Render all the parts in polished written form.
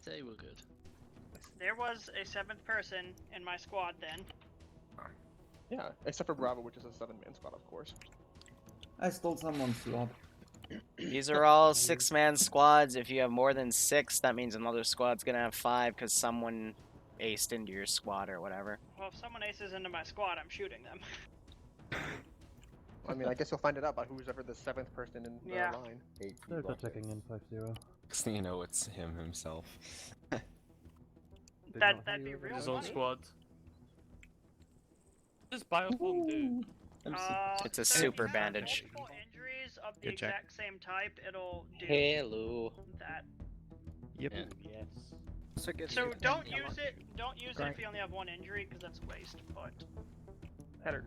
They were good. There was a 7th person in my squad then. Yeah, except for Bravo, which is a 7-man squad, of course. I stole someone's slot. These are all 6-man squads. If you have more than 6, that means another squad's gonna have 5 because someone aced into your squad or whatever. Well, if someone aces into my squad, I'm shooting them. I mean, I guess you'll find it out by who's ever the 7th person in the line. They're checking in 5-0. So you know it's him himself. That'd be real His own funny. squad. What does Bioform do? It's a if super you have bandage. multiple injuries of the Good check. exact same type, it'll do Hello. that. Yep. Yeah. Yes. So don't use it. Don't use it if you only have 1 injury, because that's a waste. But Header.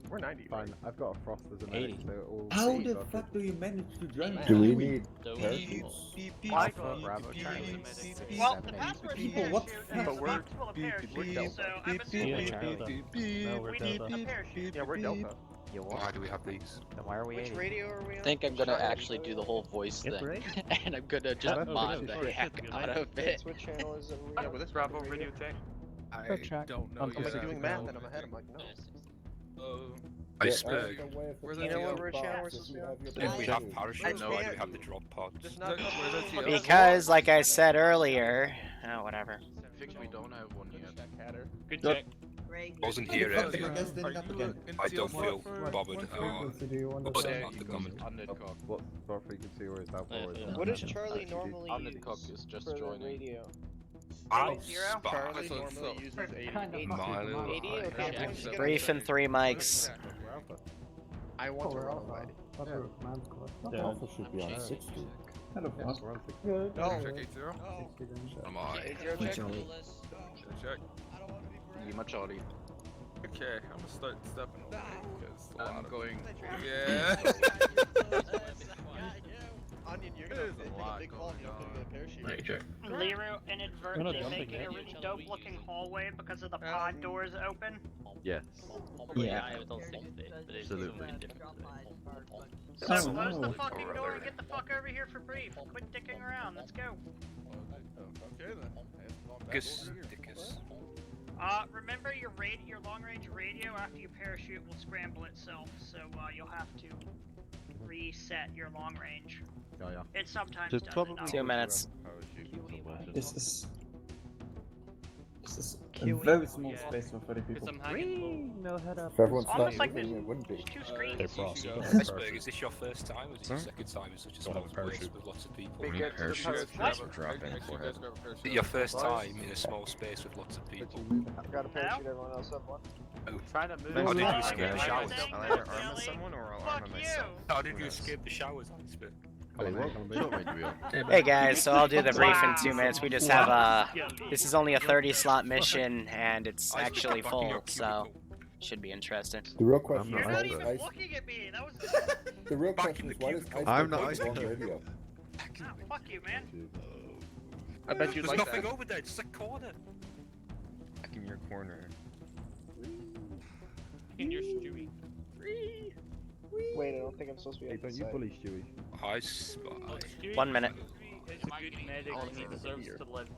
We're 90, right? Fine, I've got a frost as a 80. medic, so all How eight the are fuck do you manage to join? Man. Do we we need parachutes? Alpha, Bravo, Charlie. well, the password is People, what parachute, the and fuck? it's box full of parachutes. So I'm assuming Charlie. No, we're we need a Delta. parachute. Yeah, we're Delta. You Why what? do we have these? Then why are we Which 80? radio are we on? I think I'm gonna actually do the whole voice Yep, thing, right. and I'm gonna just that's mod what the it heck is. out of it. What channel is it? Yeah, but this Bravo radio check. I Good check. don't know. I'm I'm yet. like doing math and I'm ahead. I'm like, no. Iceberg. You know what channel we're supposed to be on? If we have parachute, no, why do we have the drop pods? Just not Because, like I said earlier, oh, whatever. I think we don't have one yet. Good Yep. check. Wasn't here Fuck, you earlier. guys didn't have again. I don't feel bothered Do you want upset about the comment. What star frequency or is that forward? Yeah. What does Charlie normally use is just for the joining. radio? I'll Zero? Charlie spot. normally uses 80. Milo. 80 or Yeah. Brief and 3 mics. I want to run away. Alpha should be on 60. Hello, boss. Good. No. Check 80. Am I? Check. You majority. Okay, I'm gonna start stepping away because a lot I'm of going. Yeah. Onion, you're gonna take a big fall and you're gonna get a parachute. Liru inadvertently making a really dope looking hallway because of the pod doors open. Yes. Yeah, I don't think they. Absolutely. So Oh, close the no. fucking door and get the fuck over here for brief. Quit dicking around. Let's go. Okay then. Dickus. Remember your long range radio after you parachute will scramble itself, so you'll have to reset your long range. Yeah. It sometimes Just does probably it not. 2 minutes. This is a very small space for 30 people. I'm hanging No head up. Almost like there's 2 screens. Iceberg, is this your first time or is it your second time in such a small place with lots of people? Is it your first time in a small space with lots of people? I've got a parachute, everyone else have one. Trying to move. How did you Oh, escape you're the showers? saying I'll that, either arm Kelly? someone or I'll Fuck arm you! myself. How did you escape the showers, Iceberg? Hey guys, so I'll do the brief in 2 minutes. We just have this is only a 30 slot mission and it's actually full, so should be interesting. The real question You're is, not why even does looking at me. That was. the real Back question in is the why does cubicle. Iceberg I'm not have one Iceberg. radio? Oh, fuck you, man. I bet you'd There's like nothing that. over there, it's just a corner. Back in your corner. In your Stewie. Wait, I don't think I'm supposed to be Hey, on don't this you side. bully Stewie. I spy. 1 minute. He's a good medic and he deserves to live.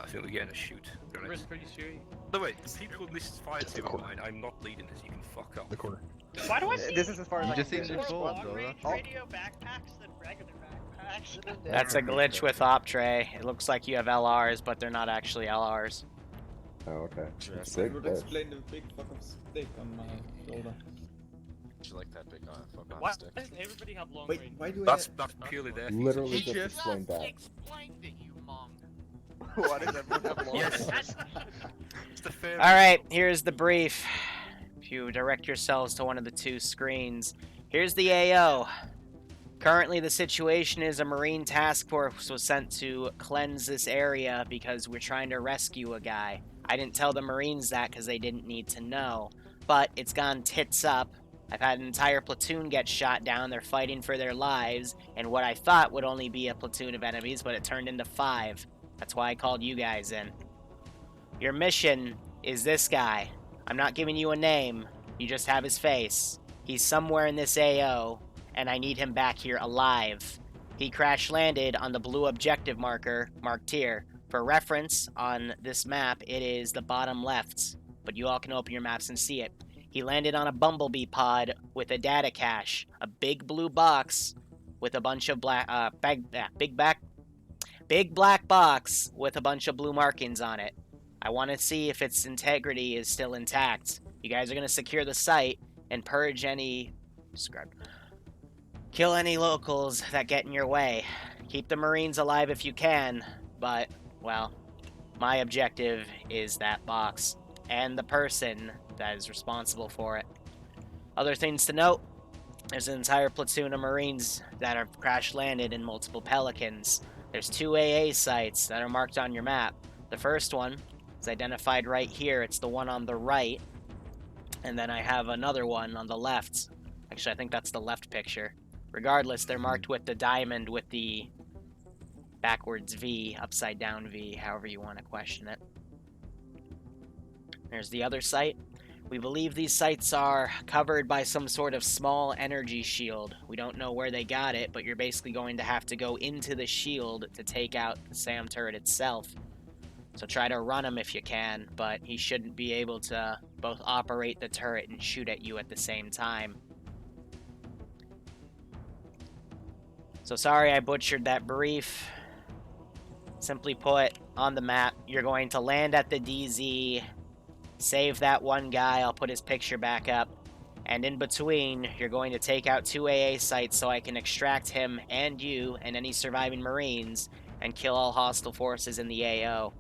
I feel we're getting a shoot. Risk for you, Stewie. No wait, people in this fire team of mine, I'm not leading this, you can fuck off. The corner. Why do I see This is as far as I just can seen get. the more gold, long though, range huh? radio backpacks than regular backpacks? That's a glitch with Optray. It looks like you have LRs, but they're not actually LRs. Oh, okay. Interesting. Sick, Would but explain the big fucking stick on my shoulder. You like that big fuck Why does everybody have long Wait, range? why do That's purely there. literally just explained that. explained it, you mong. Why does everyone have long? Yes. It's the fair. Alright, here's the brief. If you direct yourselves to one of the 2 screens, here's the AO. Currently, the situation is a Marine task force was sent to cleanse this area because we're trying to rescue a guy. I didn't tell the Marines that because they didn't need to know, but it's gone tits up. I've had an entire platoon get shot down. They're fighting for their lives, and what I thought would only be a platoon of enemies, but it turned into 5. That's why I called you guys in. Your mission is this guy. I'm not giving you a name. You just have his face. He's somewhere in this AO, and I need him back here alive. he crash landed on the blue objective marker marked here. For reference, on this map, it is the bottom left, but you all can open your maps and see it. He landed on a bumblebee pod with a data cache, a big blue box with a bunch of big black box with a bunch of blue markings on it. I want to see if its integrity is still intact. You guys are going to secure the site and purge any... Kill any locals that get in your way. Keep the Marines alive if you can, but, well, my objective is that box and the person that is responsible for it. Other things to note, there's an entire platoon of Marines that have crash-landed in multiple Pelicans. There's 2 AA sites that are marked on your map. The first one is identified right here. It's the one on the right. And then I have another one on the left. Actually, I think that's the left picture. Regardless, they're marked with the diamond with the backwards V, upside down V, however you want to question it. There's the other site. We believe these sites are covered by some sort of small energy shield. We don't know where they got it, but you're basically going to have to go into the shield to take out the SAM turret itself. So try to run him if you can, but he shouldn't be able to both operate the turret and shoot at you at the same time. So sorry I butchered that brief. Simply put, on the map, you're going to land at the DZ, save that one guy, I'll put his picture back up, and in between, you're going to take out 2 AA sites so I can extract him and you and any surviving Marines and kill all hostile forces in the AO.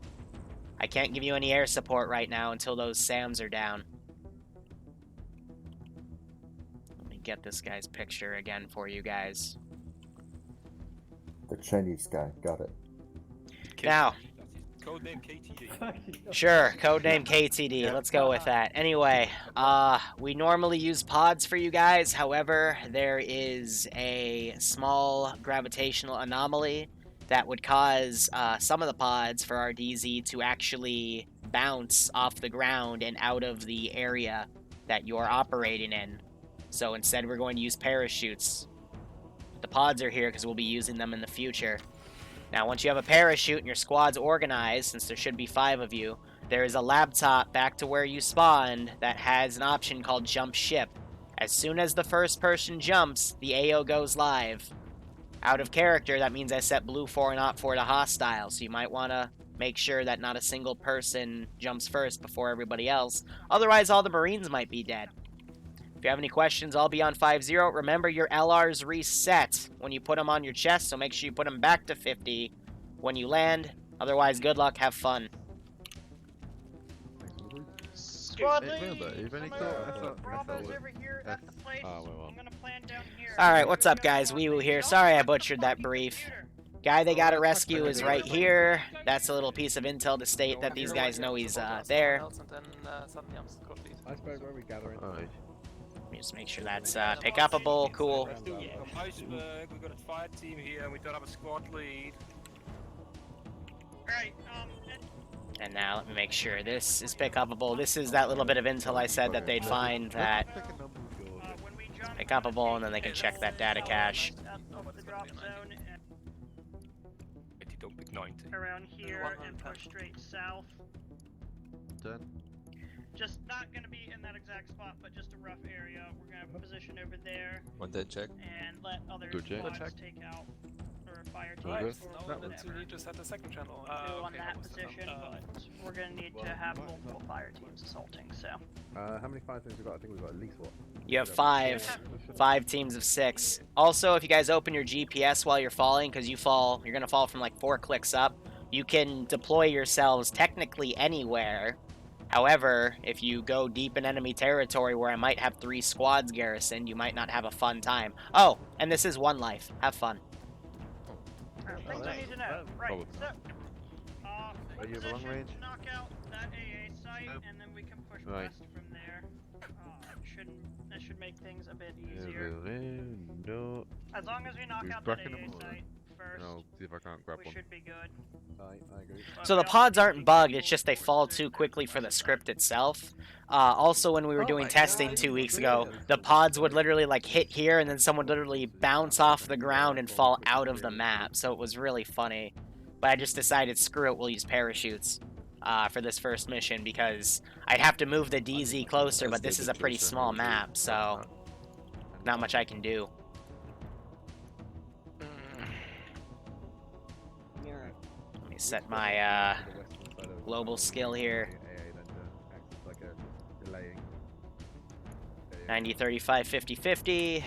I can't give you any air support right now until those SAMs are down. Let me get this guy's picture again for you guys. The Chinese guy, got it. Now, Codename KTD. sure, codename KTD. Let's go with that. Anyway, we normally use pods for you guys. However, there is a small gravitational anomaly that would cause some of the pods for our DZ to actually bounce off the ground and out of the area that you're operating in. So instead, we're going to use parachutes. The pods are here because we'll be using them in the future. Now, once you have a parachute and your squad's organized, since there should be 5 of you, there is a laptop back to where you spawned that has an option called Jump Ship. As soon as the first person jumps, the AO goes live. Out of character, that means I set blue 4 and op 4 to hostile, so you might want to make sure that not a single person jumps first before everybody else. Otherwise, all the Marines might be dead. If you have any questions, I'll be on 5-0. Remember, your LRs reset when you put them on your chest, so make sure you put them back to 50 when you land. Otherwise, good luck, have fun. Squad lead! Bravo's over here at the place. I'm gonna plan down here. Alright, what's up, guys? Weewoo here. Sorry I butchered that brief. Guy they gotta rescue is right here. That's a little piece of intel to state that these guys know he's there. Iceberg, where are we gathering? Let me just make sure that's pick upable. Cool. From Iceberg, we've got a fire team here, and we don't have a squad lead. Alright, And now let me make sure this is pick upable. This is that little bit of intel I said that they'd find that pick upable, and then they can check that data cache. Don't pick 90. Around here and push straight south. Done. Just not gonna be in that exact spot, but just a rough area. We're gonna have a position over there. One dead check. And let other Good check. squads take out or fire Good. teams or No, that's whatever. you just had the second channel. On that position, but we're gonna need to have multiple fire teams assaulting. So. How many fire teams we got? I think we've got at least what? You have 5 teams of 6. Also, if you guys open your GPS while you're falling, because you're gonna fall from like 4 clicks up, you can deploy yourselves technically anywhere. However, if you go deep in enemy territory where I might have 3 squads garrisoned, you might not have a fun time. Oh, and this is 1 life. Have fun. Things I need to know. Right, so, you have a long range? to knock out that AA site, and then we can push west from there. That should make things a bit easier. No. As long as we knock out that AA site first, I'll see if I can't grab we one. should be good. I agree. So the pods aren't bugged, it's just they fall too quickly for the script itself. Also, when we were doing testing 2 weeks ago, the pods would literally like hit here, and then someone would literally bounce off the ground and fall out of the map. So it was really funny. But I just decided, screw it, we'll use parachutes for this first mission because I'd have to move the DZ closer, but this is a pretty small map, so not much I can do. Let me set my global skill here. 90, 35, 50, 50.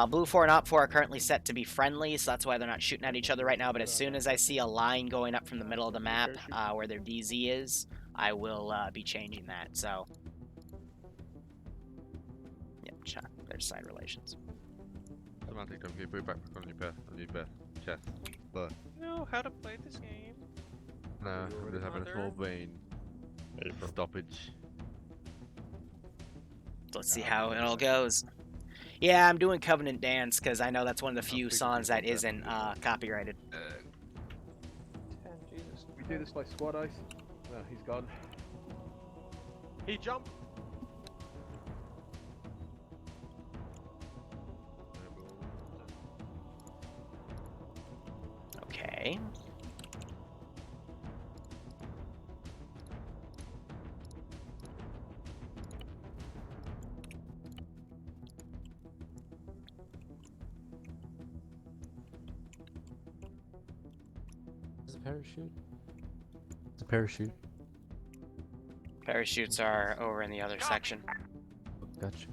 Blue 4 and Op 4 are currently set to be friendly, so that's why they're not shooting at each other right now. But as soon as I see a line going up from the middle of the map where their DZ is, I will be changing that. So, yeah, check their side relations. Semantic, don't keep it back on your chest. Look. You know how to play this game. No, we're just having a small brain stoppage. Let's see how it all goes. Yeah, I'm doing Covenant Dance because I know that's one of the few songs that isn't copyrighted. Jesus. We do this by squad ice. No, he's gone. He jumped. Okay. Parachute? It's a parachute. Parachutes are over in the other section. Gotcha.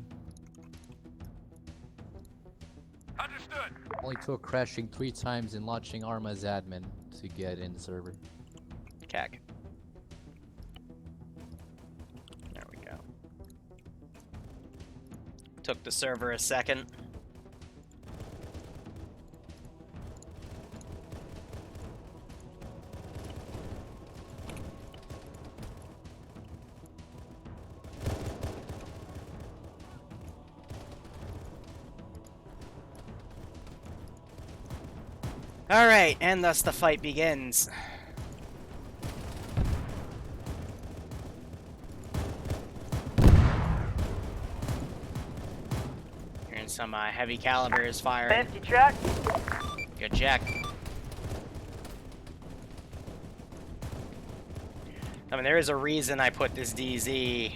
Understood. Only took crashing 3 times and launching Arma as admin to get in the server. CAC. There we go. Took the server a second. Alright, and thus the fight begins. Hearing some heavy calibers firing. 50 check. Good check. I mean, there is a reason I put this DZ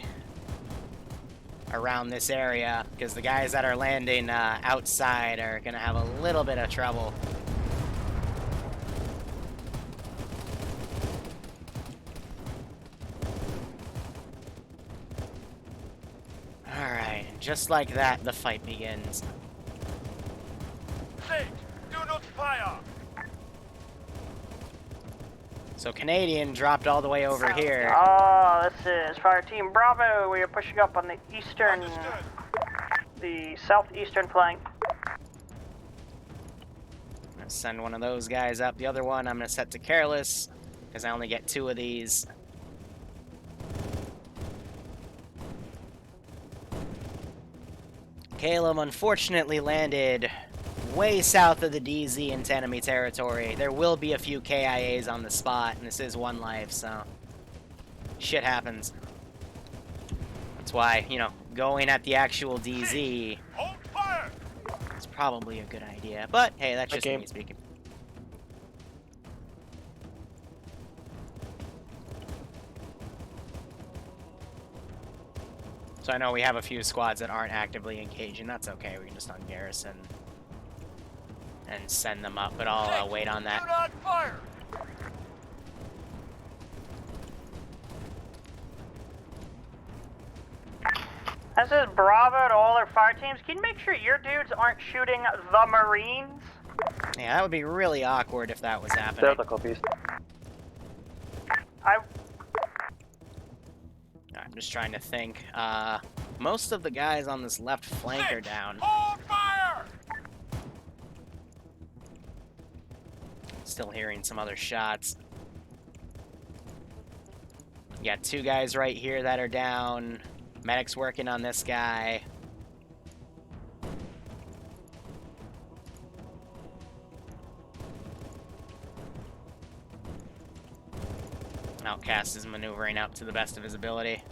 around this area, because the guys that are landing outside are going to have a little bit of trouble. Alright, just like that, the fight begins. Sage, do not fire. So Canadian dropped all the way over here. Oh, this is Fire Team Bravo. We are pushing up on the eastern, the southeastern flank. I'm gonna send one of those guys up. The other one I'm gonna set to careless, because I only get 2 of these. Caleb unfortunately landed way south of the DZ into enemy territory. There will be a few KIAs on the spot, and this is 1 life, so shit happens. That's why, you know, going at the actual DZ is probably a good idea. But hey, that's just me speaking. So I know we have a few squads that aren't actively engaging. That's okay. We can just ungarrison and send them up, but I'll wait on that. Do not fire. This is Bravo to all our fire teams. Can you make sure your dudes aren't shooting the Marines? Yeah, that would be really awkward if that was happening. I'm just trying to think. Most of the guys on this left flank are down. Hold fire. Still hearing some other shots. You got 2 guys right here that are down. Medic's working on this guy. Outcast is maneuvering up to the best of his ability.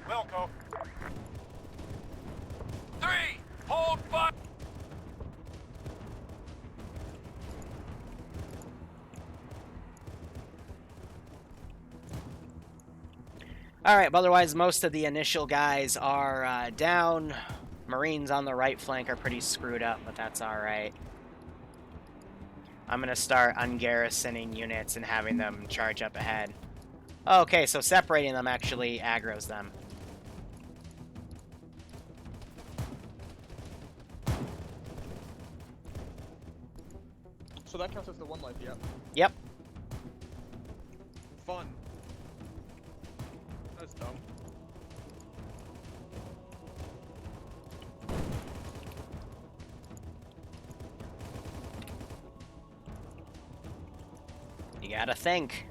Wilco. 3, hold fire. Alright, but otherwise most of the initial guys are down. Marines on the right flank are pretty screwed up, but that's alright. I'm gonna start ungarrisoning units and having them charge up ahead. Okay, so separating them actually aggroes them. So that counts as the one life, yeah? Yep. Fun. That's dumb. You gotta think.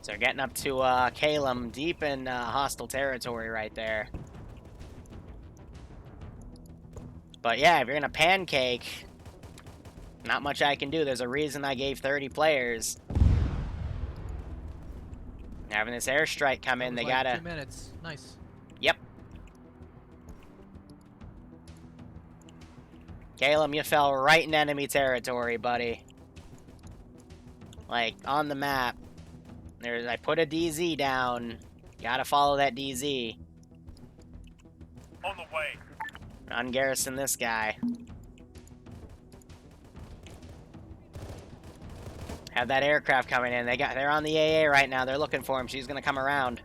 So they're getting up to Kalem, deep in hostile territory right there. But yeah, if you're gonna pancake, not much I can do. There's a reason I gave 30 players. Having this airstrike come in, they like gotta... 2 minutes. Nice. Yep. Kalem, you fell right in enemy territory, buddy. Like, on the map. I put a DZ down. Gotta follow that DZ. On the way. Ungarrison this guy. Have that aircraft coming in. They're on the AA right now. They're looking for him. She's gonna come around.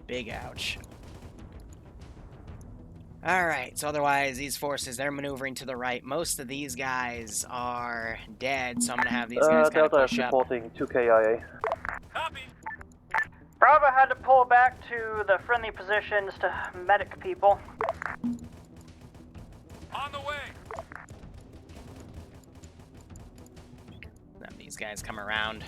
Big ouch. Alright, so otherwise, these forces, they're maneuvering to the right. Most of these guys are dead, so I'm gonna have these guys kind of push up. Reporting 2 KIA. Copy. Bravo had to pull back to the friendly positions to medic people. On the way. Then these guys come around.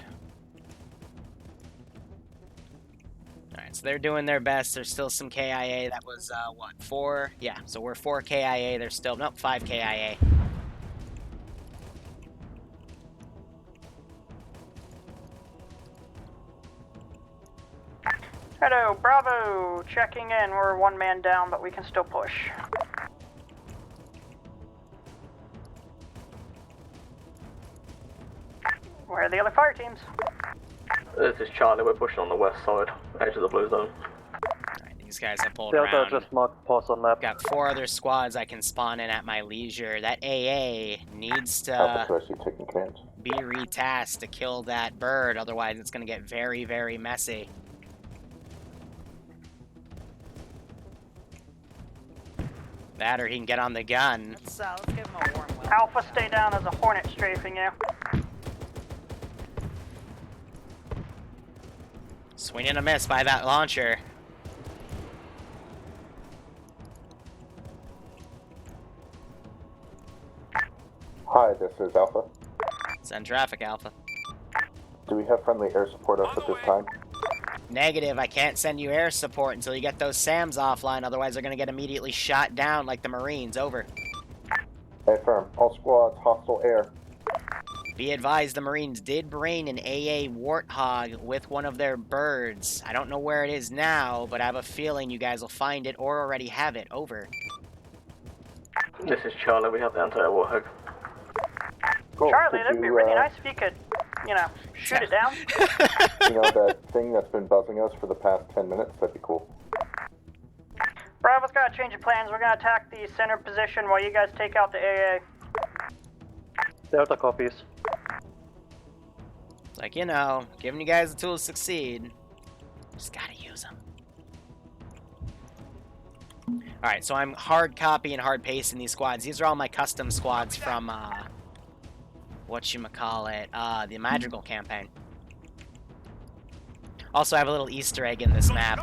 Alright, so they're doing their best. There's still some KIA. That was, what, 4? Yeah, so we're 4 KIA. There's still, nope, 5 KIA. Hello, Bravo, checking in. We're 1 man down, but we can still push. Where are the other fire teams? This is Charlie, we're pushing on the west side, edge of the blue zone. Alright, these guys have pulled Delta, around. just mark pass on map. Got 4 other squads I can spawn in at my leisure. That AA needs to be retasked to kill that bird, otherwise it's going to get very, very messy. That or he can get on the gun. Let's give him a warm welcome. Alpha, stay down as a Hornet strafing you. Swing and a miss by that launcher. Hi, this is Alpha. Send traffic, Alpha. Do we have friendly air support up at this time? Negative, I can't send you air support until you get those SAMs offline, otherwise they're gonna get immediately shot down like the Marines. Over. Affirm. All squads, hostile air. Be advised, the Marines did bring an AA Warthog with one of their birds. I don't know where it is now, but I have a feeling you guys will find it or already have it. Over. This is Charlie, we have the anti-air Warthog. Cool. Charlie, that'd be really nice if you could, you know, shoot it down. You know that thing that's been buzzing us for the past 10 minutes? That'd be cool. Bravo's got a change of plans. We're gonna attack the center position while you guys take out the AA. Delta copies. Like, you know, giving you guys the tools to succeed. Just gotta use them. Alright, so I'm hard copy and hard pasting these squads. These are all my custom squads from, whatchamacallit, the Madrigal campaign. Also, I have a little Easter egg in this map.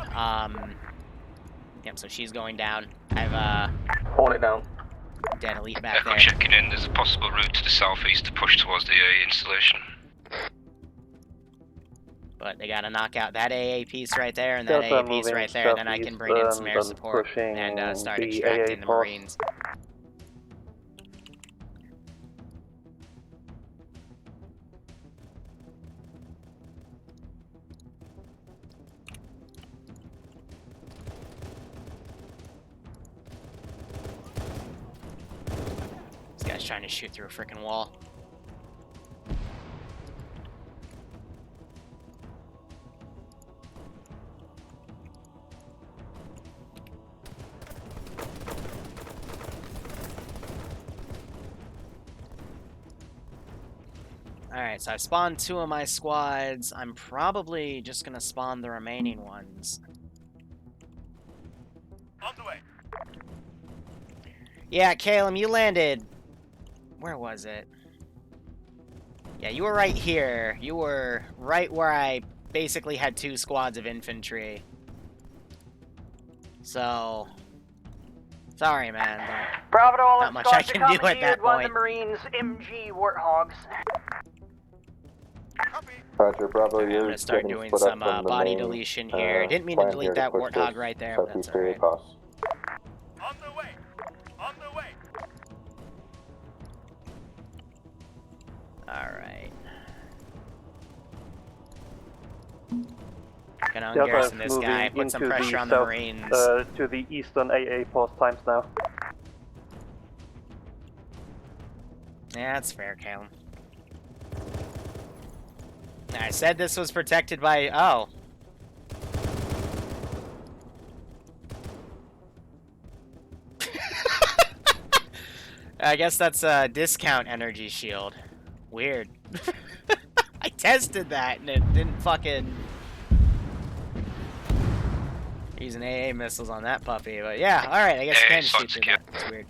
Yep, so she's going down. I have, Hold it down. Dead elite back Echo there. checking in. There's a possible route to the southeast to push towards the AA installation. But they gotta knock out that AA piece right there and that AA piece right there. Then I can bring in some air support and start extracting the Marines. This guy's trying to shoot through a freaking wall. Alright, so I spawned 2 of my squads. I'm probably just gonna spawn the remaining ones. On the way. Yeah, Caleb, you landed... Where was it? Yeah, you were right here. You were right where I basically had 2 squads of infantry. So... Sorry, man, but Bravo, not much I can do at that one of point. the Marines, MG Warthogs. Roger, Bravo, I'm gonna start doing some body deletion here. Didn't mean to delete that Warthog right there, but that's alright. On the way. On the way. Alright. Gonna ungarrison this guy, put some pressure on the Marines. To the eastern AA post times now. Yeah, that's fair, Caleb. I said this was protected by... Oh. I guess that's a discount energy shield. Weird. I tested that and it didn't fucking... Using AA missiles on that puppy, but yeah, alright, I guess you can shoot through that. That's weird.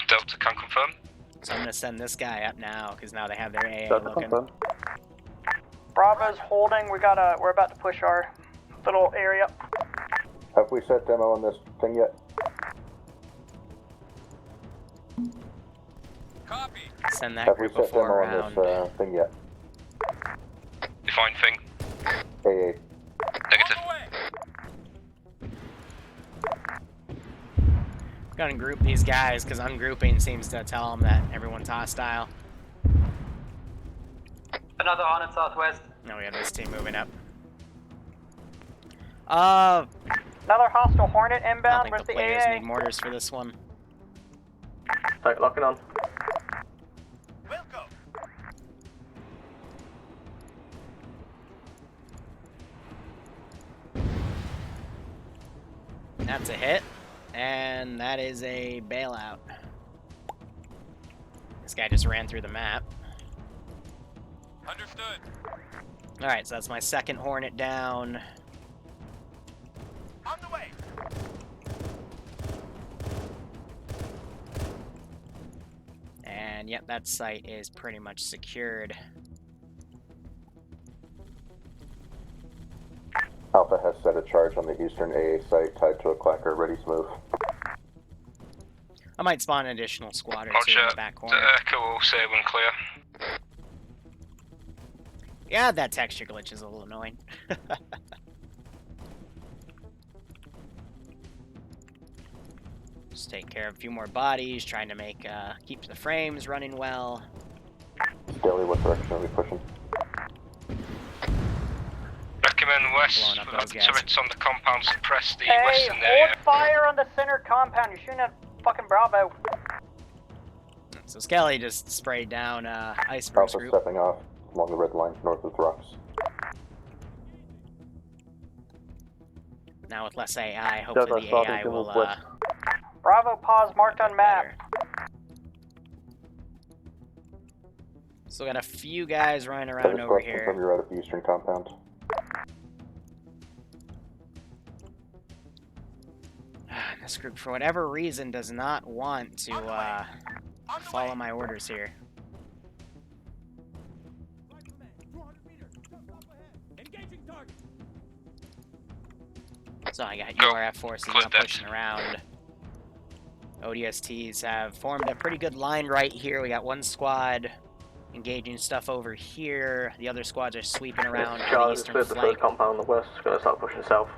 Delta can confirm. So I'm gonna send this guy up now, because now they have their AA looking. Bravo's holding. We're about to push our little area. Have we set demo on this thing yet? Copy. Send that Have we group of set demo 4 on around. this thing yet? Define thing. AA. Negative. Gonna group these guys, because ungrouping seems to tell them that everyone's hostile. Another on at southwest. No, we have this team moving up. Another hostile Hornet I inbound. think Where's the the players AA? need mortars for this one. Right, locking on. We'll go. That's a hit, and that is a bailout. This guy just ran through the map. Understood. Alright, so that's my second Hornet down. On the way. And yep, that site is pretty much secured. Alpha has set a charge on the eastern AA site tied to a clacker, ready to move. I might spawn an additional squad or 2 in Roger. the back corner. The echo will say when clear. Yeah, that texture glitch is a little annoying. Just take care of a few more bodies, trying to make keep the frames running well. Skelly, what direction are we pushing? Recommend west. Blowing up We've got those the guys. turrets on the compound suppress the Hey, western hold area. fire on the center compound. You're shooting at fucking Bravo. So Skelly just sprayed down Iceberg's Alpha group. stepping off along the red line north of the rocks. Now with less AI, hopefully the AI will Bravo pause marked on map. So got a few guys running around over here. From your out of the eastern compound. This group, for whatever reason, does not want to follow my orders here. So I got URF forces now pushing around. ODSTs have formed a pretty good line right here. We got one squad engaging stuff over here. The other squads are sweeping around to the eastern the flank. third compound on the west. It's going to start pushing south.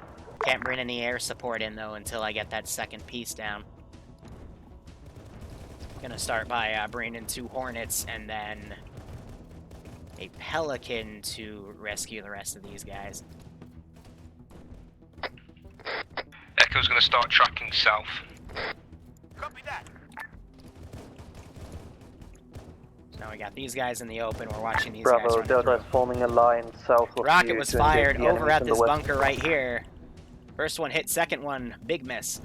Can't bring any air support in, though, until I get that second piece down. Gonna start by bringing in 2 Hornets and then a Pelican to rescue the rest of these guys. Echo's going to start tracking south. Copy that. So now we got these guys in the open. We're watching these Bravo, guys run Delta is forming a line south of Rocket you was to engage fired the over enemies at in the this west. bunker right here. First one hit, second one, big miss.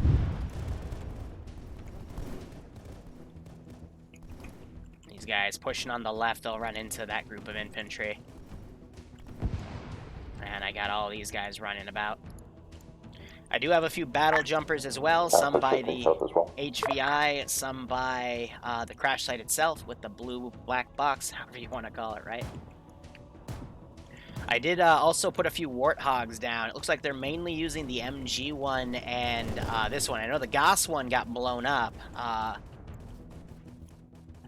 These guys pushing on the left, they'll run into that group of infantry. And I got all these guys running about. I do have a few battle jumpers as well, some by the HVI, some by the crash site itself with the blue-black box, however you want to call it, right? I did also put a few Warthogs down. It looks like they're mainly using the MG one and this one. I know the Goss one got blown up. I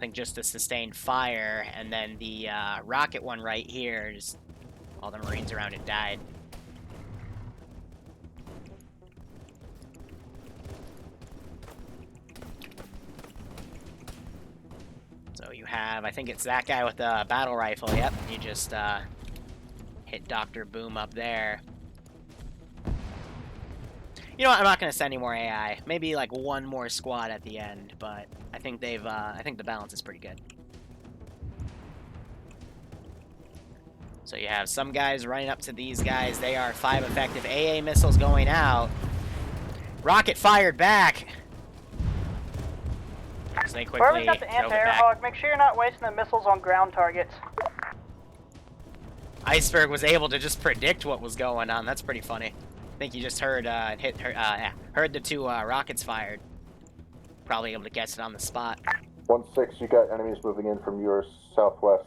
think just to sustain fire, and then the rocket one right here, just all the Marines around it died. So you have, I think it's that guy with the battle rifle, yep, you just hit Dr. Boom up there. You know what, I'm not going to send any more AI. Maybe like one more squad at the end, but I think they've, I think the balance is pretty good. So you have some guys running up to these guys. They are 5 effective AA missiles going out. Rocket fired back. So they quickly Whoever's got the drove it anti-air back. hog, make sure you're not wasting the missiles on ground targets. Iceberg was able to just predict what was going on. That's pretty funny. I think you just heard heard the 2 rockets fired. Probably able to guess it on the spot. 1-6, you got enemies moving in from your southwest.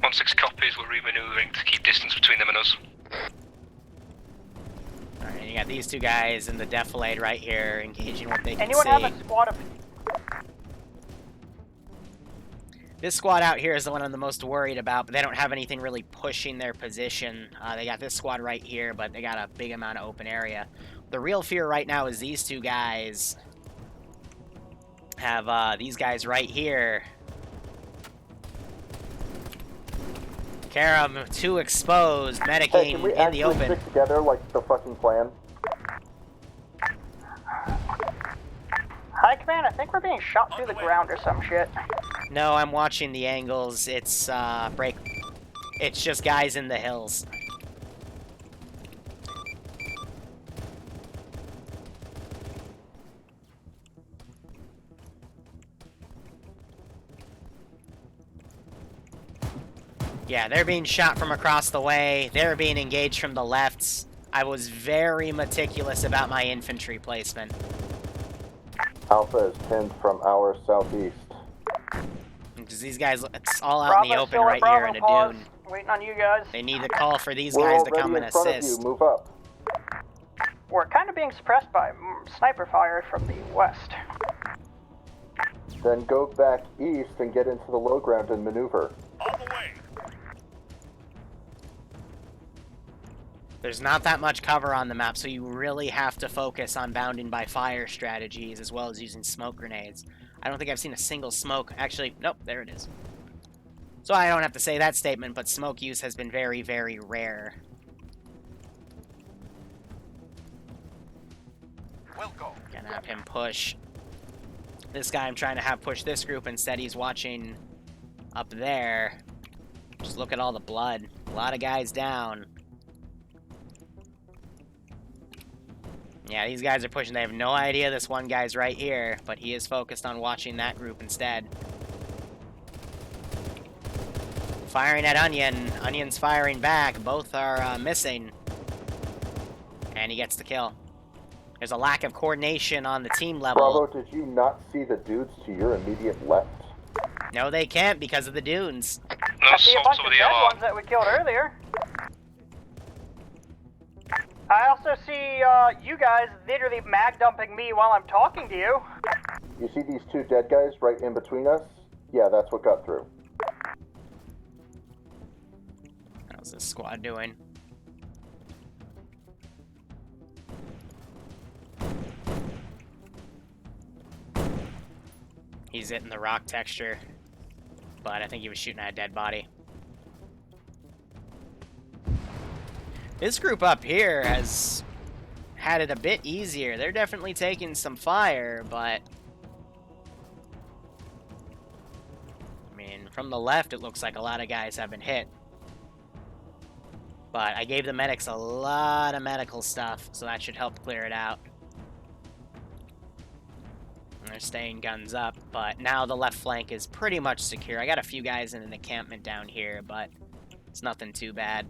1-6 copies, we're re-maneuvering to keep distance between them and us. Alright, you got these 2 guys in the defilade right here, engaging what they can Anyone see. have a squad of... This squad out here is the one I'm the most worried about, but they don't have anything really pushing their position. They got this squad right here, but they got a big amount of open area. The real fear right now is these 2 guys have these guys right here. Karam, 2 exposed, Hey, medicating can we in the actually open. stick together like the fucking plan? High Command, I think we're being shot through the ground or some shit. No, I'm watching the angles. It's It's just guys in the hills. Yeah, they're being shot from across the way. They're being engaged from the lefts. I was very meticulous about my infantry placement. Alpha is pinned from our southeast. Because these guys, it's all out in the open right here in a dune. Waiting on you guys. They need to call for these guys to come and assist. Move up. We're kind of being suppressed by sniper fire from the west. Then go back east and get into the low ground and maneuver. On the way. There's not that much cover on the map, so you really have to focus on bounding by fire strategies as well as using smoke grenades. I don't think I've seen a single smoke. Actually, nope, there it is. So I don't have to say that statement, but smoke use has been very, very rare. Gonna have him push. This guy I'm trying to have push this group, instead he's watching up there. Just look at all the blood. A lot of guys down. Yeah, these guys are pushing. They have no idea this one guy's right here, but he is focused on watching that group instead. Firing at Onion. Onion's firing back. Both are missing. And he gets the kill. There's a lack of coordination on the team level. Bravo, did you not see the dudes to your immediate left? No, they can't because of the dunes. I see a bunch of dead ones that we killed earlier. I also see you guys literally mag dumping me while I'm talking to you. You see these two dead guys right in between us? Yeah, that's what got through. How's this squad doing? He's hitting the rock texture, but I think he was shooting at a dead body. This group up here has had it a bit easier. They're definitely taking some fire, but I mean, from the left, it looks like a lot of guys have been hit. But I gave the medics a lot of medical stuff, so that should help clear it out. And they're staying guns up, but now the left flank is pretty much secure. I got a few guys in an encampment down here, but it's nothing too bad.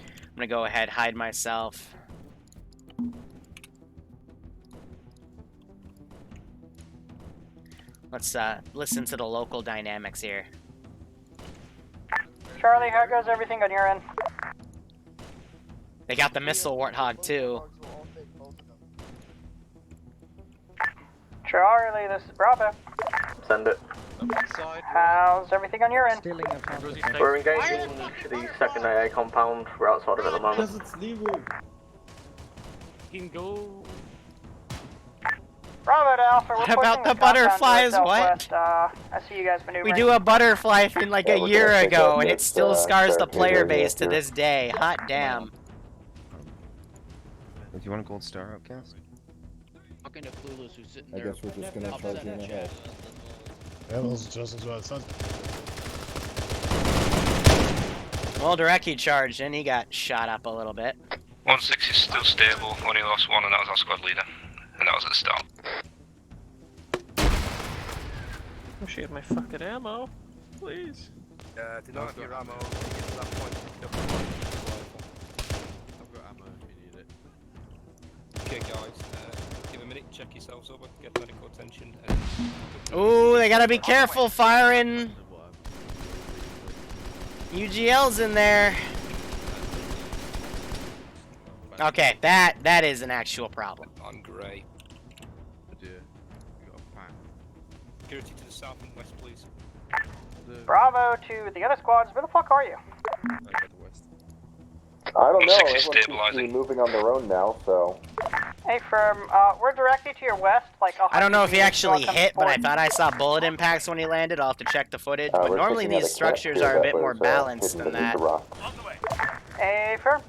I'm gonna go ahead, hide myself. Let's listen to the local dynamics here. Charlie, how goes everything on your end? They got the missile warthog too. Charlie, this is Bravo. Send it. How's everything on your end? We're engaging the second AA compound. We're outside of it at the moment. Because it's Liru. You can go. Bravo to Alpha. What about the butterflies? What? I see you guys maneuvering. We do a butterfly thing like a year ago, and it still scars the player base to this day. Hot damn. Do you want a gold star, Outcast? Talking to Clueless who's sitting I there. guess we're just gonna charge you in the head. Yeah, that's just as well. Sounds. Well, Dureki charged and he got shot up a little bit. 1-6 is still stable, only lost one, and that was our squad leader. And that was at the start. Oh shit, my fucking ammo. Please. Do not have your ammo. Get to that point. I've got ammo if you need it. Okay, guys, give a minute, check yourselves over, get medical attention. And... Ooh, they gotta be careful firing. UGL's in there. Okay, that is an actual problem. On grey. You got a plan. Security to the south and west, please. Bravo to the other squads. Where the fuck are you? I don't know. 1-6 is Everyone seems to be stabilizing. moving on their own now, so. Hey, firm. We're directly to your west, like. I don't know if he actually hit, but I thought I saw bullet impacts when he landed. I'll have to check the footage. But normally these structures are a bit more balanced than that. Hey, firm.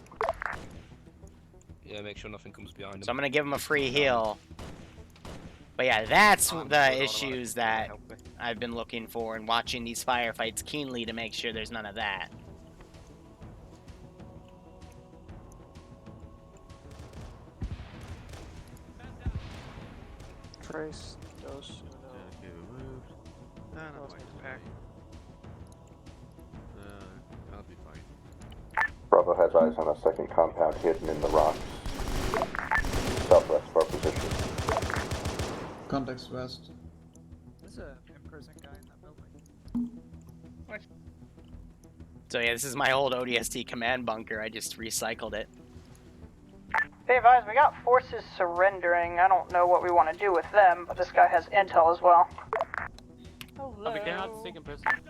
Yeah, make sure nothing comes behind him. So I'm gonna give him a free heal. But yeah, that's the issues that I've been looking for and watching these firefights keenly to make sure there's none of that. Trace those. Okay, removed. I'll be fine. Bravo has eyes on a second compound hidden in the rocks. Southwest of our position. Context west. There's a in-person guy in that building. So yeah, this is my old ODST command bunker. I just recycled it. Be advised, we got forces surrendering. I don't know what we want to do with them, but this guy has intel as well.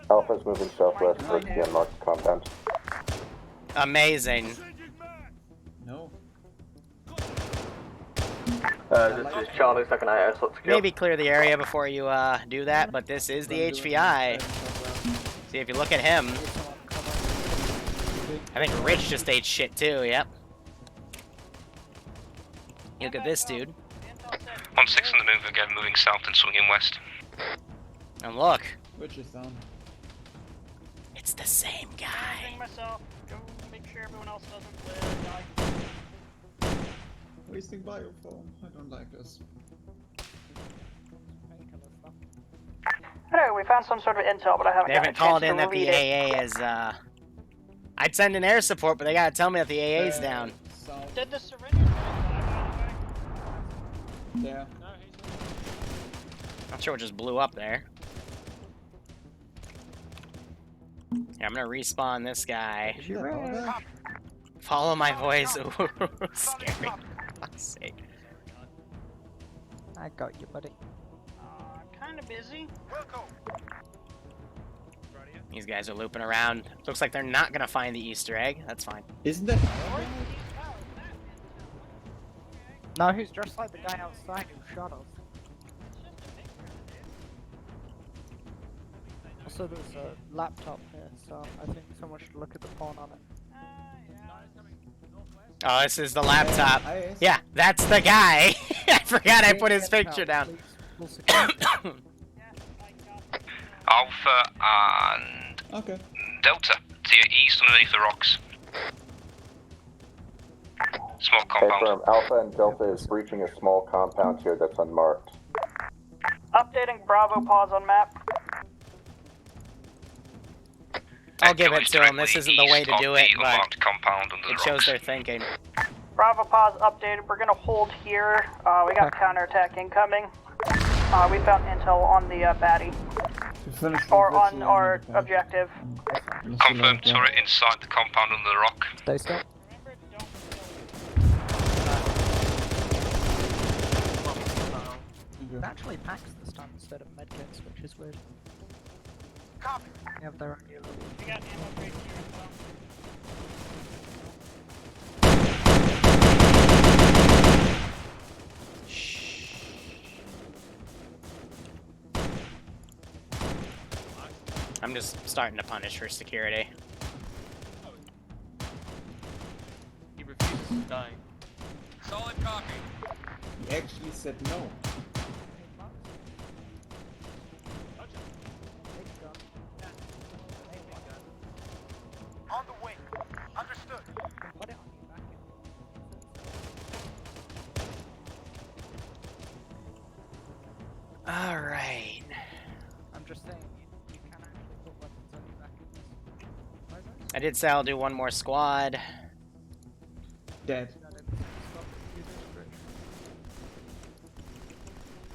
Alpha's moving southwest towards the unmarked compound. Amazing. No. This is Charlie, second AA, so secure. Maybe clear the area before you do that, but this is the HVI. See, if you look at him, I think Rich just ate shit too, yep. Look at this dude. 1-6 on the move again, moving south and swinging west. And look. Which is down. It's the same guy. Myself. Go make sure everyone else doesn't die. Wasting biofoam. I don't like this. Hello, we found some sort of intel, but I haven't They gotten haven't a called chance in to that the read it. AA is, I'd send an air support, but they gotta tell me that the AA's down. Did the surrender? Yeah. Not sure what just blew up there. Yeah, I'm gonna respawn this guy. Yeah, Follow my voice. Ooh, scary. Fuck's sake. I got you, buddy. Kinda busy. These guys are looping around. Looks like they're not gonna find the Easter egg. That's fine. Isn't that? No, he's just like the guy outside who shot us. Also, there's a laptop here, so I think someone should look at the porn on it. Oh, this is the laptop. Yeah, that's the guy. I forgot I put his picture down. Alpha and Delta to your east underneath the rocks. Small compound. Confirm, Alpha and Delta is breaching a small compound here that's unmarked. Updating Bravo, pause on map. I'll give it to him. This isn't the way to do it, but it shows their thinking. Bravo, pause updated. We're gonna hold here. We got counterattack incoming. We found intel on the baddie. Or on our objective. Confirmed turret inside the compound under the rock. Stay still. It actually packs this time instead of medkits, which is weird. Copy. They have their own yellow. We got ammo right here as well. I'm just starting to punish for security. He refuses to die. Solid copy. He actually said no. On the way. Understood. Alright. I'm just saying, you can actually put weapons on your back in this. I did say I'll do one more squad. Dead.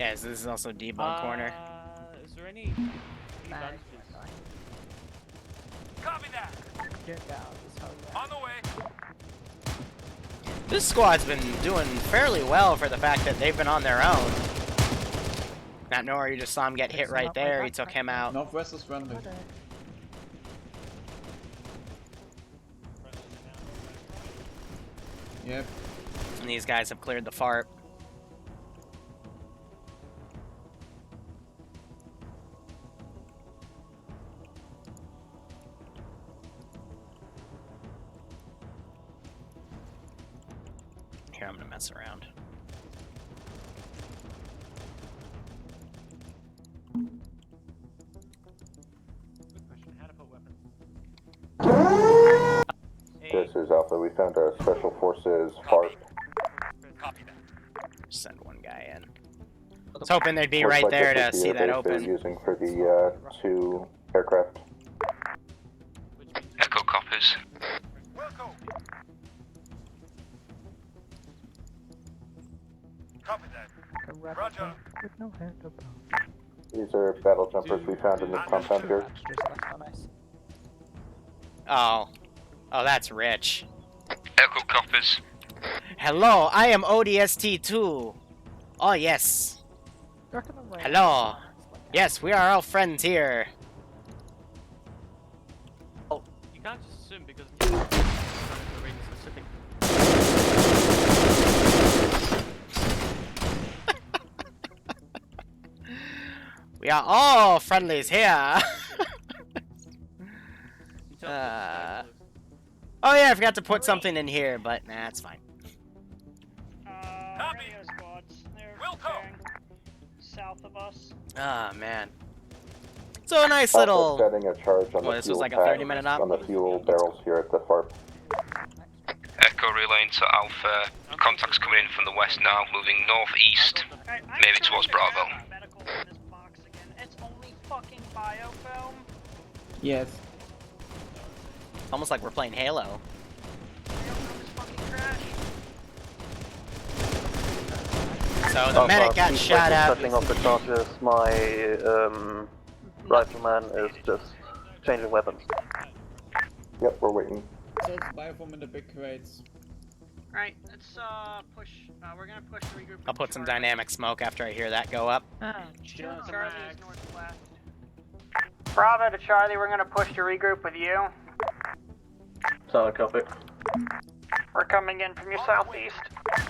Yeah, so this is also debug corner. Is there any bandages? Copy that. Get down, is how you On the way. This squad's been doing fairly well for the fact that they've been on their own. Not nowhere, you just saw him get hit right there, he took him out. Northwest is friendly. Yep. And these guys have cleared the fart. Here, I'm gonna mess around. This is Alpha. We found our Special Forces FARP. Copy that. Send one guy in. I was hoping they'd be Looks right like there this to is the see that airbase open. they're using for the 2 aircraft. Echo copies. Wilco. Copy that. Roger. with no head about. These are battle jumpers we found in this compound here. Oh. Oh, that's rich. Echo copies. Hello, I am ODST2. Oh, yes. Hello. Yes, we are all friends here. Oh, you can't just assume because it's not rating specific. We are all friendlies here. Oh yeah, I forgot to put something in here, but nah, it's fine. Radio squads. They're preparing south of us. Ah, man. So a nice Also little... setting a charge on Well, the this fuel was like a pack 30-minute op? on the fuel barrels here at the FARP. Echo relaying to Alpha. Contacts coming in from the west now, moving northeast, maybe towards Bravo. It's only fucking biofilm. Yes. Almost like we're playing Halo. So the medic got shot at. Setting off the charges. My rifleman is just Changing weapons. Yep, we're waiting. So buy from in the big crates. Alright, let's push. We're gonna push the regroup. I'll put some dynamic smoke after I hear that go up. Charlie is northwest. Bravo to Charlie, we're gonna push to regroup with you. Solid copy. We're coming in from your southeast.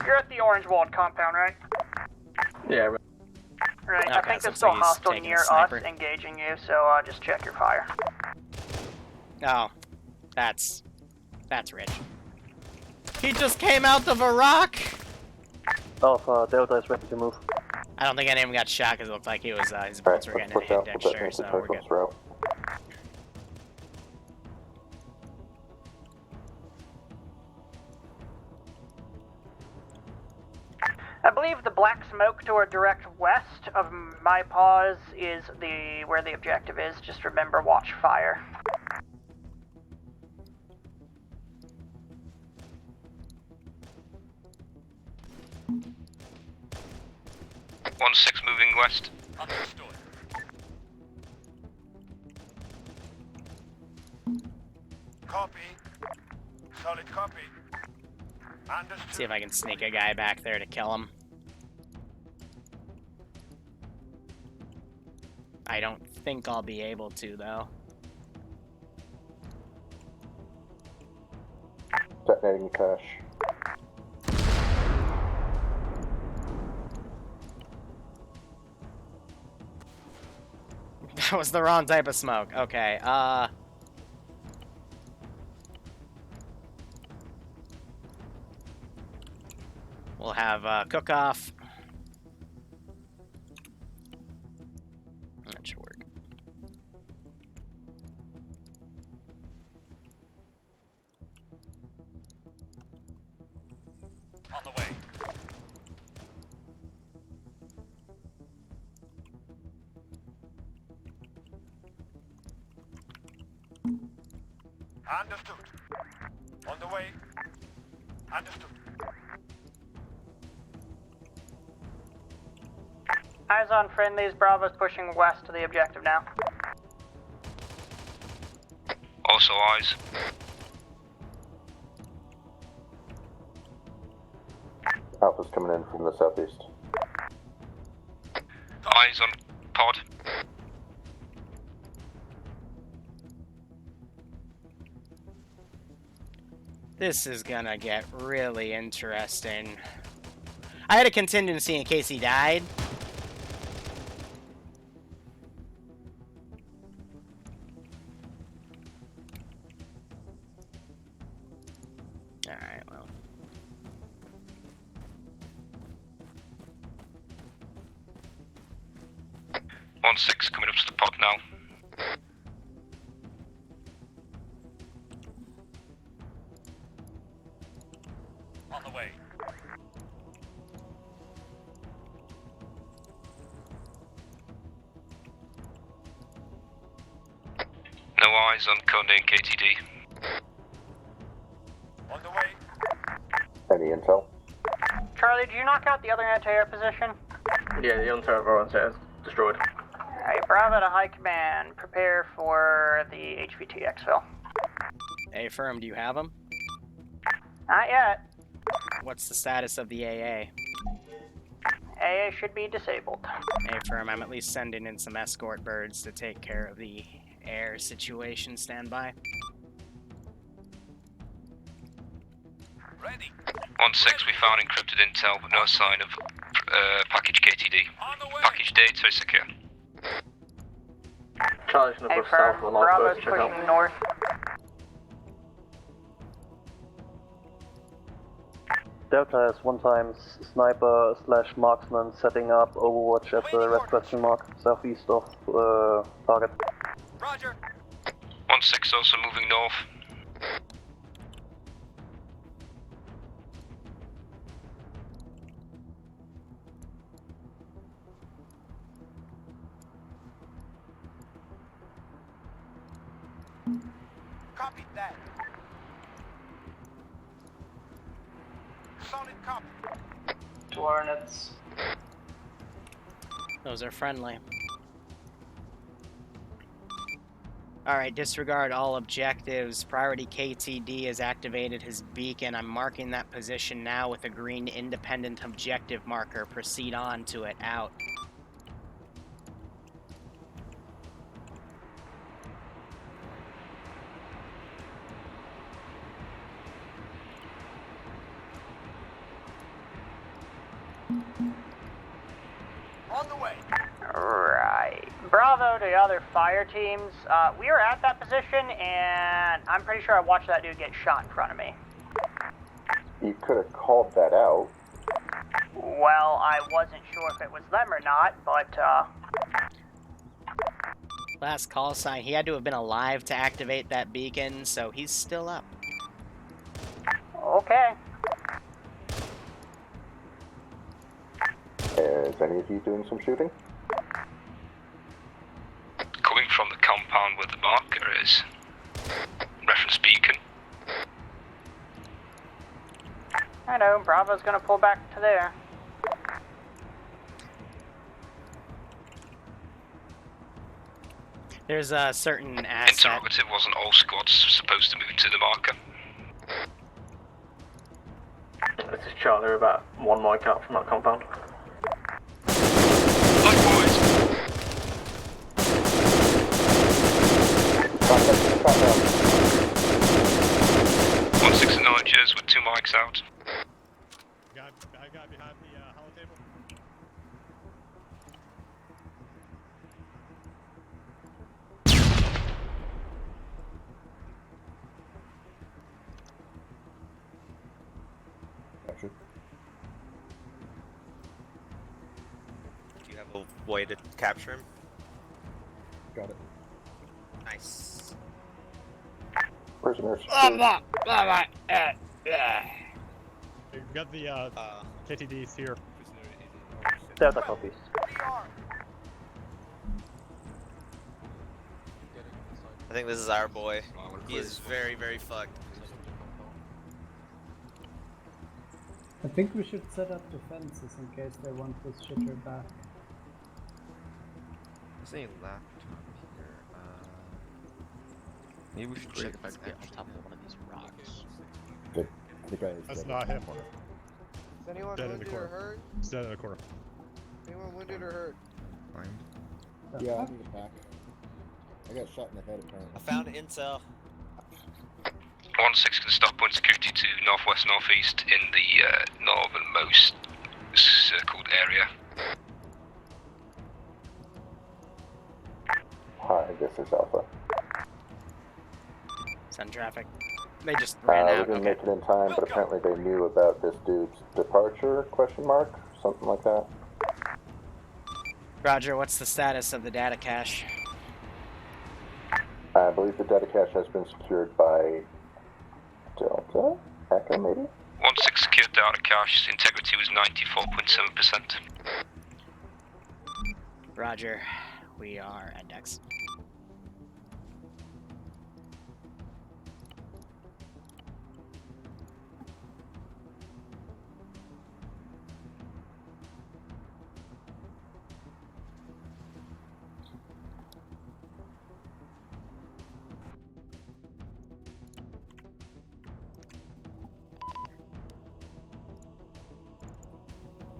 You're at the Orange Walled compound, right? Yeah, right. Right, I Okay, think so there's still he's hostile taking a near us sniper. engaging you, so just check your fire. Oh, that's rich. He just came out of a rock! Alpha, Delta is ready to move. I don't think any of them got shot because it looked like he was, his bullets were Let's getting push hit out. We'll extra, definitely so try we're good. Cyclops route. I believe the black smoke to our direct west of my pause is where the objective is. Just remember, watch fire. One 6 moving west. Understood. Copy. Solid copy. Understood. See if I can sneak a guy back there to kill him. I don't think I'll be able to, though. Detonating cache. That was the wrong type of smoke. Okay, we'll have cook-off. That should work. On the way. Understood. On the way. Understood. Eyes on friendlies. Bravo's pushing west to the objective now. Also eyes. Alpha's coming in from the southeast. Eyes on pod. This is gonna get really interesting. I had a contingency in case he died. Alright, well. One 6 coming up to the pod now. On the way. No eyes on Conde and KTD. On the way. Any intel? Charlie, did you knock out the other anti-air position? Yeah, the on-turret is destroyed. Alright, Bravo to High Command. Prepare for the HVT exfil. A firm, do you have him? Not yet. What's the status of the AA? AA should be disabled. A firm, I'm at least sending in some escort birds to take care of the air situation. Stand by. Ready. 1-6, we found encrypted intel with no sign of package KTD. Package data is secure. Charlie's gonna Hey, push south firm. for the Bravo's northwest, check out. pushing north. Delta has 1x sniper / marksman setting up overwatch at the red question mark, southeast of target. Roger. 1-6 also moving north. Copy that. Solid copy. Hornets. Those are friendly. Alright, disregard all objectives. Priority KTD has activated his beacon. I'm marking that position now with a green independent objective marker. Proceed on to it. Out. On the way. Right. Bravo to the other fire teams. We are at that position, and I'm pretty sure I watched that dude get shot in front of me. You could have called that out. Well, I wasn't sure if it was them or not, but, Last call sign. He had to have been alive to activate that beacon, so he's still up. okay. Is any of you doing some shooting? Coming from the compound where the marker is. Reference beacon. I know, Bravo's gonna pull back to there. There's a certain asset. Interrogative, wasn't all squads supposed to move to the marker? This is Charlie, we're about 1 mic out from that compound. Likewise. One 6 acknowledges with 2 mics out. I got behind the hollow table. Gotcha. Do you have a way to capture him? Got it. Nice. Prisoners. We've got the KTDs here. Delta copies. I think this is our boy. He is very, very fucked. I think we should set up defenses in case they want this shitter back. There's a laptop here. Maybe we should check if I can get on top of one of these rocks. Good. The guy is That's dead. not him. Is anyone Dead in the wounded or corner. hurt? He's dead in the corner. Anyone wounded or hurt? Yeah, I need it back. I got shot in the head apparently. I found intel. 1-6 can stop point security to northwest northeast in the northernmost circled area. Hi, this is Alpha. Send traffic. They just ran We out. didn't Okay. make it in time, but apparently they knew about this dude's departure, question mark, something like that. Roger, what's the status of the data cache? I believe the data cache has been secured by Delta? Echo, maybe? 1-6 secured data cache, integrity was 94.7%. Roger, we are at Dex.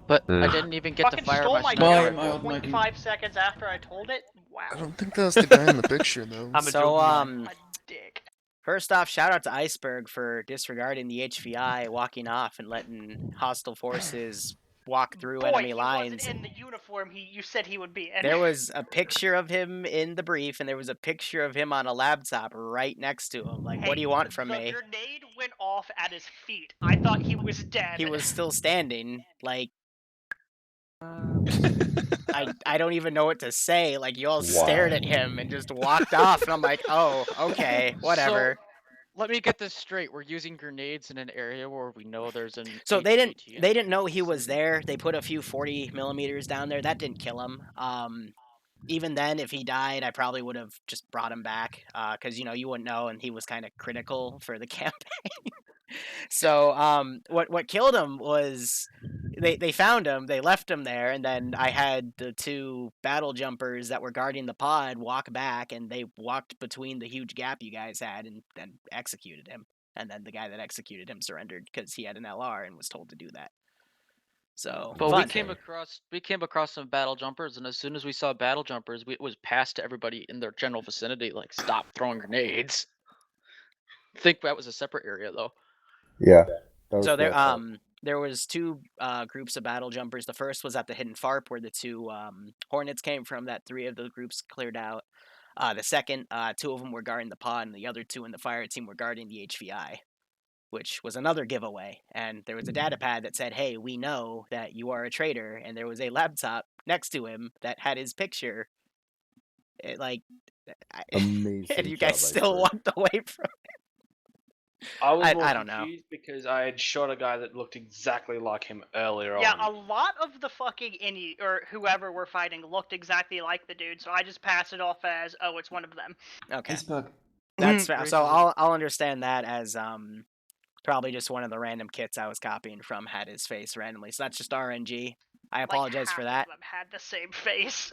But I didn't even get to Fucking fire stole my my sniper gun rifle. 0.5 seconds after I told it? Wow. I don't think that was the guy in the picture, though. First off, shout out to Iceberg for disregarding the HVI, walking off, and letting hostile forces walk through Boy, enemy he lines. wasn't in the uniform you said he would be in. There was a picture of him in the brief, and there was a picture of him on a laptop right next to him. Like, what do you want from me? The grenade went off at his feet. I thought he was dead. He was still standing. Like, I don't even know what to say. Like, you all stared at him and just walked off, and I'm like, oh, okay, whatever. So, let me get this straight. We're using grenades in an area where we know there's an. So they didn't know he was there. They put a few 40 millimeters down there. That didn't kill him. Even then, if he died, I probably would have just brought him back because you wouldn't know, and he was kind of critical for the campaign. So what killed him was they found him, they left him there, and then I had the 2 battle jumpers that were guarding the pod walk back, and they walked between the huge gap you guys had and then executed him. And then the guy that executed him surrendered because he had an LR and was told to do that. So, but fun. we came across some battle jumpers, and as soon as we saw battle jumpers, it was passed to everybody in their general vicinity, like, stop throwing grenades. I think that was a separate area though. Yeah. So there was 2 groups of battle jumpers. The first was at the hidden FARP where the 2 Hornets came from that 3 of the groups cleared out. The second, 2 of them were guarding the pod, and the other 2 in the fire team were guarding the HVI, which was another giveaway. And there was a data pad that said, hey, we know that you are a traitor, and there was a laptop next to him that had his picture. Amazing. And you guys still walked away from it. I was more I don't know. confused because I had shot a guy that looked exactly like him earlier Yeah, on. a lot of the fucking or whoever we're fighting looked exactly like the dude, so I just passed it off as, oh, it's one of them. Okay. That's fair. So I'll understand that as probably just one of the random kits I was copying from had his face randomly. So that's just RNG. I apologize for that. Half of them had the same face.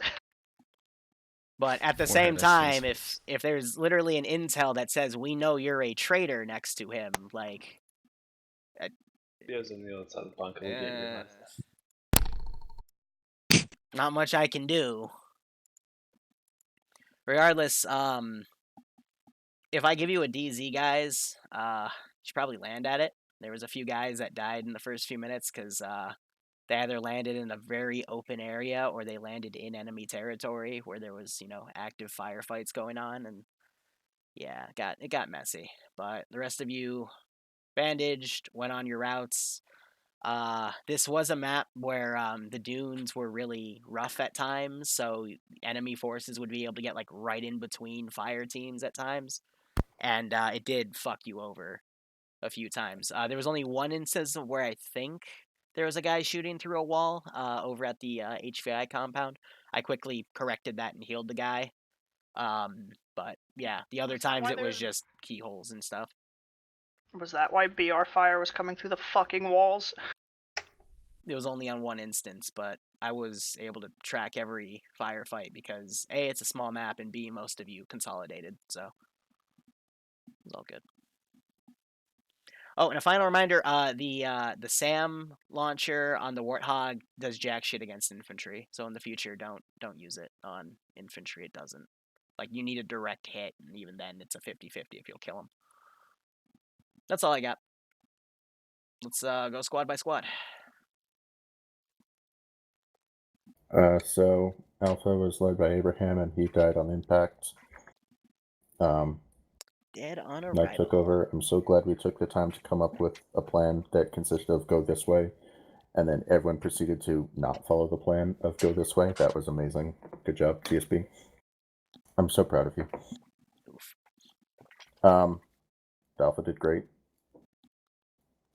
But at the same time, if there's literally an intel that says we know you're a traitor next to him, like, He was on the other side of the bunker. not much I can do. Regardless, if I give you a DZ, guys, you should probably land at it. There was a few guys that died in the first few minutes because they either landed in a very open area or they landed in enemy territory where there was, active firefights going on, and yeah, it got messy. But the rest of you bandaged, went on your routes. This was a map where the dunes were really rough at times, so enemy forces would be able to get like right in between fire teams at times, and it did fuck you over a few times. There was only one instance where I think there was a guy shooting through a wall over at the HVI compound. I quickly corrected that and healed the guy. But yeah, the other times it was just keyholes and stuff. Was that why BR fire was coming through the fucking walls? It was only on one instance, but I was able to track every firefight because A, it's a small map, and B, most of you consolidated, so it was all good. Oh, and a final reminder, the SAM launcher on the Warthog does jack shit against infantry, so in the future, don't use it on infantry. It doesn't. Like, you need a direct hit, and even then, it's a 50-50 if you'll kill them. That's all I got. Let's go squad by squad. So Alpha was led by Abraham, and he died on impact. Dead on and I took over. I'm so glad we took the time to come up with a plan that consisted of go this way, and then everyone proceeded to not follow the plan of go this way. That was amazing. Good job, TSB. I'm so proud of you. The Alpha did great.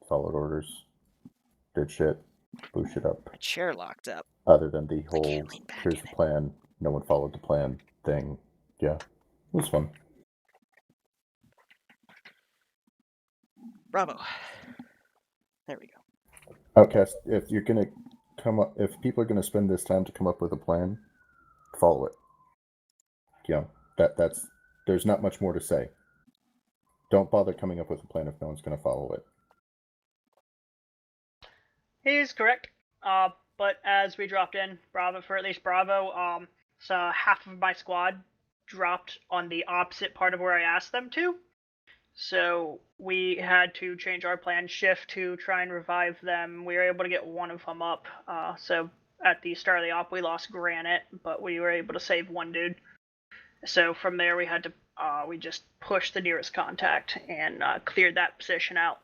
Followed orders. Did shit. Blew shit up. My chair locked up. Other than the whole here's the plan, no one followed the plan thing. Yeah, it was fun. Bravo. There we go. Outcast, if you're gonna if people are gonna spend this time to come up with a plan, follow it. Yeah, that's there's not much more to say. Don't bother coming up with a plan if no one's gonna follow it. He's correct. But as we dropped in, Bravo, so half of my squad dropped on the opposite part of where I asked them to. So we had to change our plan shift to try and revive them. We were able to get one of them up. So at the start of the op, we lost Granite, but we were able to save one dude. So from there, we had to we just pushed the nearest contact and cleared that position out.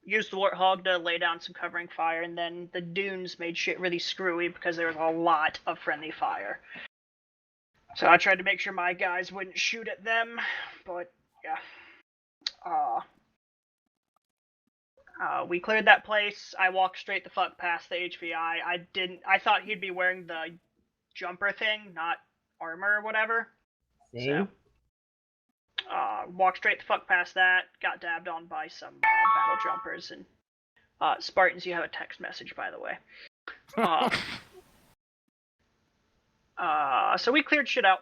Used the Warthog to lay down some covering fire, and then the dunes made shit really screwy because there was a lot of friendly fire. So I tried to make sure my guys wouldn't shoot at them, but yeah. We cleared that place. I walked straight the fuck past the HVI. I thought he'd be wearing the jumper thing, not armor or whatever. Same. So, walked straight the fuck past that, got dabbed on by some battle jumpers, and Spartans, you have a text message, by the way. So we cleared shit out.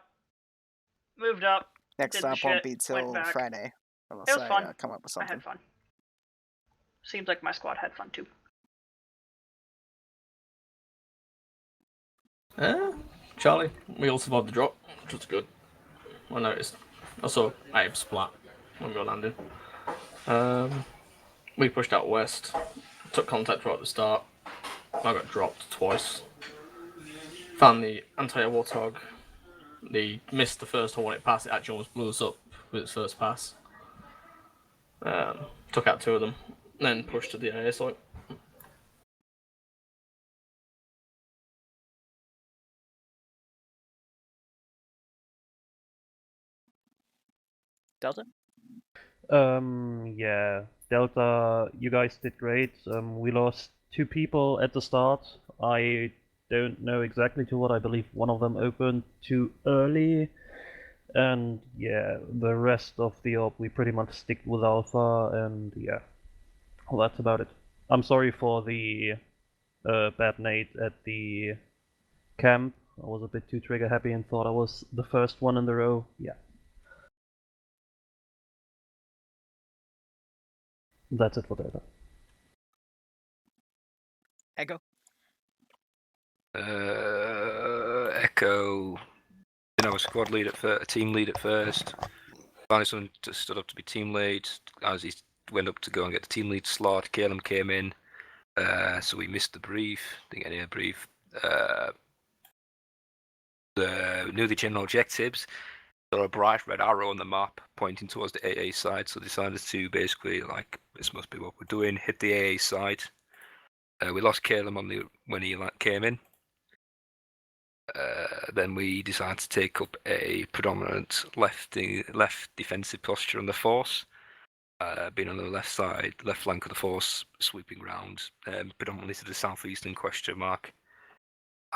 Moved up. Next did stop the won't shit, be went till back. Friday. Unless It was fun. I come up with I something. had fun. Seems like my squad had fun too. Charlie, we all survived the drop, which was good. I noticed. I saw Abe splat when we were landing. We pushed out west, took contact right at the start. I got dropped twice. Found the anti-air warthog. They missed the first Hornet pass. It actually almost blew us up with its first pass. Took out 2 of them, then pushed to the AA site. Delta? Yeah, Delta, you guys did great. We lost 2 people at the start. I don't know exactly to what. I believe one of them opened too early. And yeah, the rest of the op we pretty much stick with Alpha, and yeah, well, that's about it. I'm sorry for the bad nade at the camp. I was a bit too trigger happy and thought I was the first one in the row. Yeah. That's it for Delta. Echo? Echo. I was squad lead at first, team lead at first. Finally, someone stood up to be team lead. As he went up to go and get the team lead slot, Caleb came in. So we missed the brief. Didn't get any brief. Knew the general objectives. Saw a bright red arrow on the map pointing towards the AA side, so decided to basically, like, this must be what we're doing, hit the AA side. We lost Caleb when he came in. Then we decided to take up a predominant left defensive posture on the force, being on the left flank of the force, sweeping round, predominantly to the southeastern question mark,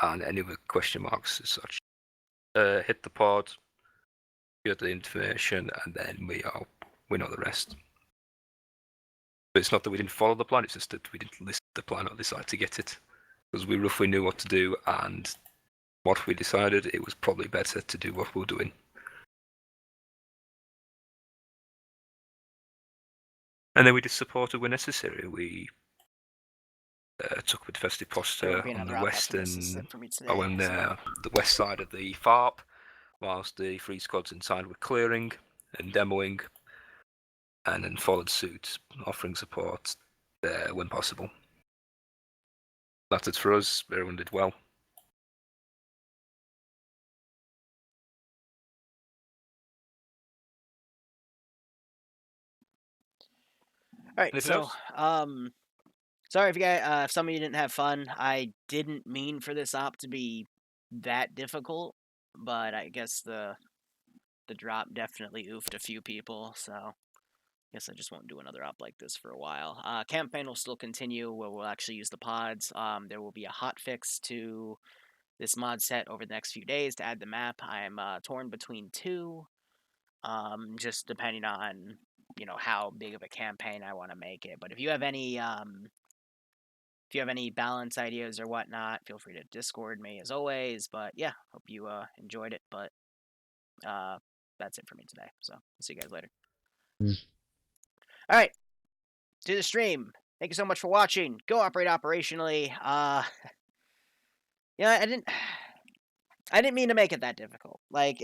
and any other question marks as such. Hit the pod, get the information, and then we know the rest. But it's not that we didn't follow the plan; it's just that we didn't listen to the plan or decide to get it, because we roughly knew what to do, and what we decided, it was probably better to do what we're doing. And then we just supported where necessary. We took a defensive posture on the western, on the west side of the FARP, whilst the 3 squads inside were clearing and demoing, and then followed suit, offering support when possible. That's it for us. Everyone did well. All right, so sorry if you guys, if some of you didn't have fun. I didn't mean for this op to be that difficult, but I guess the drop definitely oofed a few people, so I guess I just won't do another op like this for a while. Campaign will still continue where we'll actually use the pods. There will be a hotfix to this mod set over the next few days to add the map. I'm torn between 2, just depending on how big of a campaign I want to make it. But if you have any balance ideas or whatnot, feel free to Discord me as always. But yeah, hope you enjoyed it. But that's it for me today. So I'll see you guys later. All right, to the stream. Thank you so much for watching. Go operate operationally. Yeah, I didn't mean to make it that difficult. Like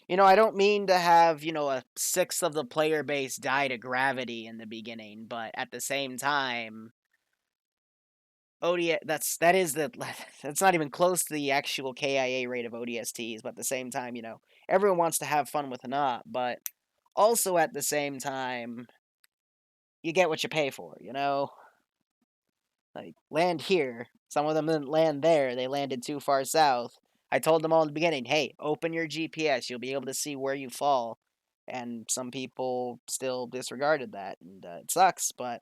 I don't mean to have, a 1/6 of the player base die to gravity in the beginning, but at the same time, that's not even close to the actual KIA rate of ODSTs, but at the same time, everyone wants to have fun with an op, but also at the same time, you get what you pay for, Like, land here. Some of them didn't land there. They landed too far south. I told them all in the beginning, hey, open your GPS. You'll be able to see where you fall. And some people still disregarded that. And it sucks, but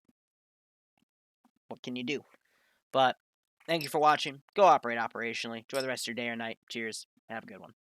what can you do? But thank you for watching. Go operate operationally. Enjoy the rest of your day or night. Cheers. Have a good one.